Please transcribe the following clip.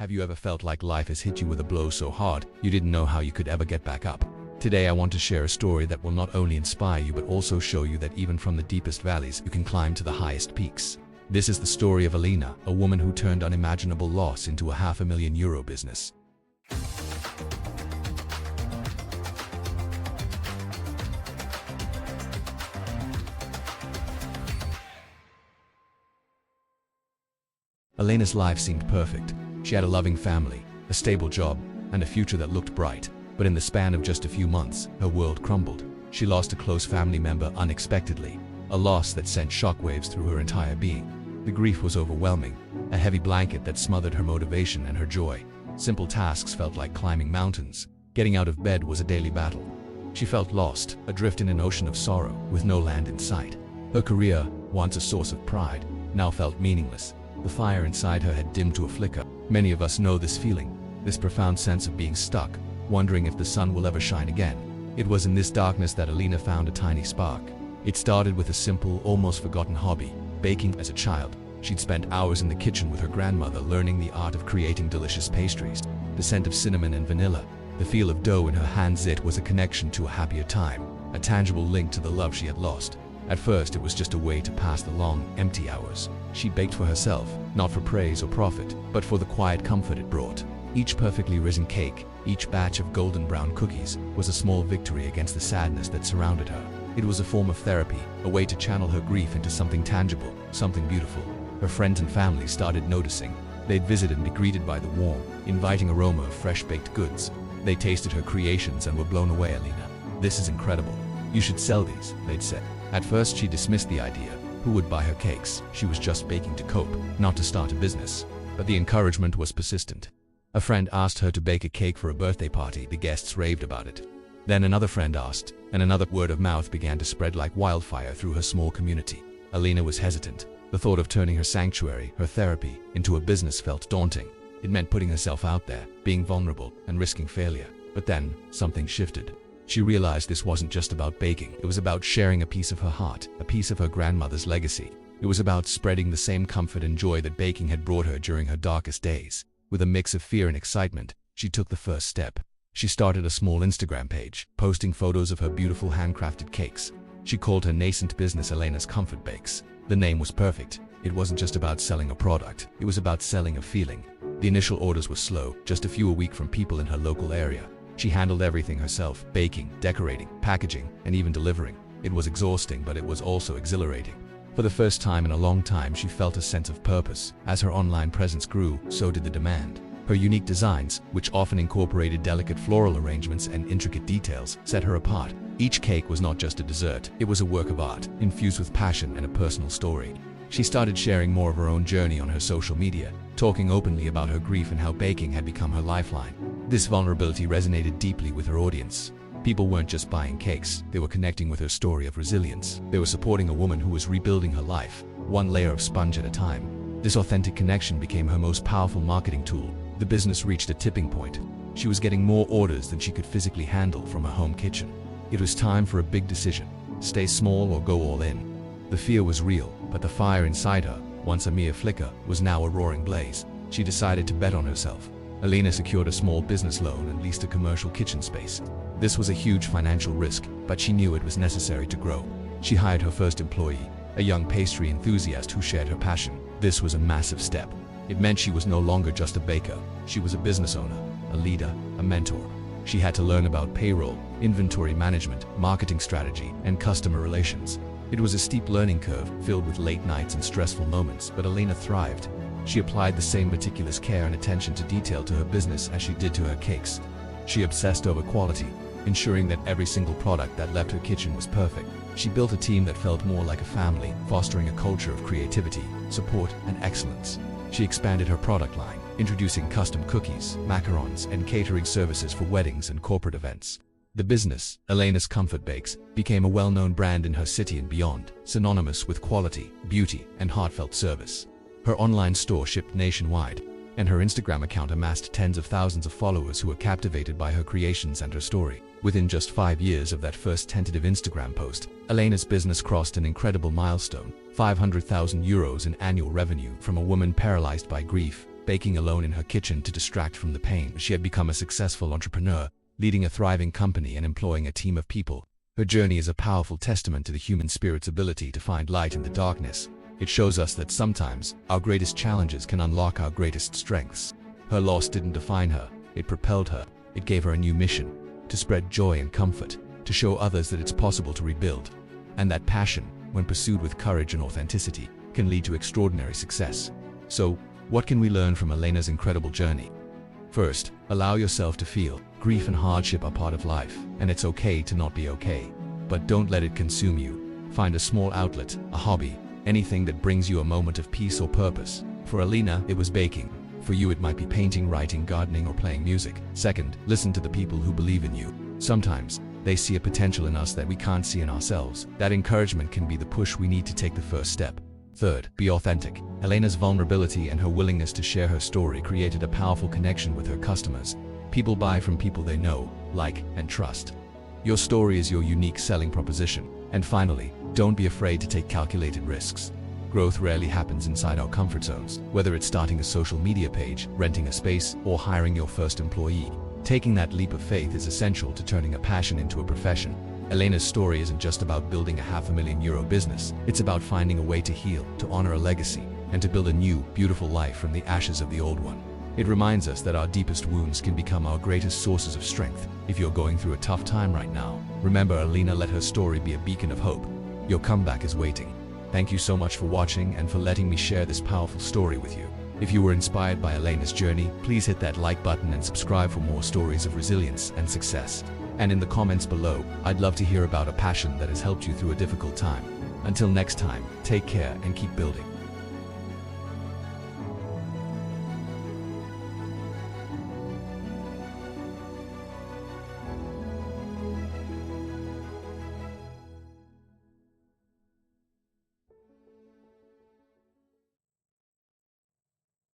Have you ever felt like life has hit you with a blow so hard you didn't know how you could ever get back up? Today I want to share a story that will not only inspire you but also show you that even from the deepest valleys you can climb to the highest peaks. This is the story of Elena, a woman who turned unimaginable loss into a €500,000 business. Elena's life seemed perfect. She had a loving family, a stable job, and a future that looked bright. But in the span of just a few months, her world crumbled. She lost a close family member unexpectedly, a loss that sent shockwaves through her entire being. The grief was overwhelming, a heavy blanket that smothered her motivation and her joy. Simple tasks felt like climbing mountains. Getting out of bed was a daily battle. She felt lost, adrift in an ocean of sorrow, with no land in sight. Her career, once a source of pride, now felt meaningless. The fire inside her had dimmed to a flicker. Many of us know this feeling, this profound sense of being stuck, wondering if the sun will ever shine again. It was in this darkness that Elena found a tiny spark. It started with a simple, almost forgotten hobby, baking. As a child, she'd spent hours in the kitchen with her grandmother learning the art of creating delicious pastries. The scent of cinnamon and vanilla, the feel of dough in her hands, it was a connection to a happier time, a tangible link to the love she had lost. At first, it was just a way to pass the long, empty hours. She baked for herself, not for praise or profit, but for the quiet comfort it brought. Each perfectly risen cake, each batch of golden brown cookies, was a small victory against the sadness that surrounded her. It was a form of therapy, a way to channel her grief into something tangible, something beautiful. Her friends and family started noticing. They'd visit and be greeted by the warm, inviting aroma of fresh-baked goods. They tasted her creations and were blown away. "Elena, this is incredible. You should sell these," they'd say. At first, she dismissed the idea. Who would buy her cakes? She was just baking to cope, not to start a business. But the encouragement was persistent. A friend asked her to bake a cake for a birthday party. The guests raved about it. Then another friend asked, and another. Word of mouth began to spread like wildfire through her small community. Elena was hesitant. The thought of turning her sanctuary, her therapy, into a business felt daunting. It meant putting herself out there, being vulnerable, and risking failure. But then, something shifted. She realized this wasn't just about baking. It was about sharing a piece of her heart, a piece of her grandmother's legacy. It was about spreading the same comfort and joy that baking had brought her during her darkest days. With a mix of fear and excitement, she took the first step. She started a small Instagram page, posting photos of her beautiful handcrafted cakes. She called her nascent business Elena's Comfort Bakes. The name was perfect. It wasn't just about selling a product, it was about selling a feeling. The initial orders were slow, just a few a week from people in her local area. She handled everything herself, baking, decorating, packaging, and even delivering. It was exhausting, but it was also exhilarating. For the first time in a long time, she felt a sense of purpose. As her online presence grew, so did the demand. Her unique designs, which often incorporated delicate floral arrangements and intricate details, set her apart. Each cake was not just a dessert, it was a work of art, infused with passion and a personal story. She started sharing more of her own journey on her social media, talking openly about her grief and how baking had become her lifeline. This vulnerability resonated deeply with her audience. People weren't just buying cakes, they were connecting with her story of resilience. They were supporting a woman who was rebuilding her life, one layer of sponge at a time. This authentic connection became her most powerful marketing tool. The business reached a tipping point. She was getting more orders than she could physically handle from her home kitchen. It was time for a big decision: stay small or go all in. The fear was real, but the fire inside her, once a mere flicker, was now a roaring blaze. She decided to bet on herself. Elena secured a small business loan and leased a commercial kitchen space. This was a huge financial risk, but she knew it was necessary to grow. She hired her first employee, a young pastry enthusiast who shared her passion. This was a massive step. It meant she was no longer just a baker. She was a business owner, a leader, a mentor. She had to learn about payroll, inventory management, marketing strategy, and customer relations. It was a steep learning curve, filled with late nights and stressful moments, but Elena thrived. She applied the same meticulous care and attention to detail to her business as she did to her cakes. She obsessed over quality, ensuring that every single product that left her kitchen was perfect. She built a team that felt more like a family, fostering a culture of creativity, support, and excellence. She expanded her product line, introducing custom cookies, macarons, and catering services for weddings and corporate events. The business, Elena's Comfort Bakes, became a well-known brand in her city and beyond, synonymous with quality, beauty, and heartfelt service. Her online store shipped nationwide, and her Instagram account amassed tens of thousands of followers who were captivated by her creations and her story. Within just 5 years of that first tentative Instagram post, Elena's business crossed an incredible milestone: €500,000 in annual revenue. From a woman paralyzed by grief, baking alone in her kitchen to distract from the pain. She had become a successful entrepreneur, leading a thriving company and employing a team of people. Her journey is a powerful testament to the human spirit's ability to find light in the darkness. It shows us that sometimes our greatest challenges can unlock our greatest strengths. Her loss didn't define her, it propelled her. It gave her a new mission: to spread joy and comfort, to show others that it's possible to rebuild. And that passion, when pursued with courage and authenticity, can lead to extraordinary success. So, what can we learn from Elena's incredible journey? First, allow yourself to feel. Grief and hardship are part of life, and it's okay to not be okay. But don't let it consume you. Find a small outlet, a hobby, anything that brings you a moment of peace or purpose. For Elena, it was baking. For you, it might be painting, writing, gardening, or playing music. Second, listen to the people who believe in you. Sometimes, they see a potential in us that we can't see in ourselves. That encouragement can be the push we need to take the first step. Third, be authentic. Elena's vulnerability and her willingness to share her story created a powerful connection with her customers. People buy from people they know, like, and trust. Your story is your unique selling proposition. And finally, don't be afraid to take calculated risks. Growth rarely happens inside our comfort zones. Whether it's starting a social media page, renting a space, or hiring your first employee, taking that leap of faith is essential to turning a passion into a profession. Elena's story isn't just about building a €500,000 business. It's about finding a way to heal, to honor a legacy, and to build a new, beautiful life from the ashes of the old one. It reminds us that our deepest wounds can become our greatest sources of strength. If you're going through a tough time right now, remember Elena let her story be a beacon of hope. Your comeback is waiting. Thank you so much for watching and for letting me share this powerful story with you. If you were inspired by Elena's journey, please hit that like button and subscribe for more stories of resilience and success. And in the comments below, I'd love to hear about a passion that has helped you through a difficult time. Until next time, take care and keep building.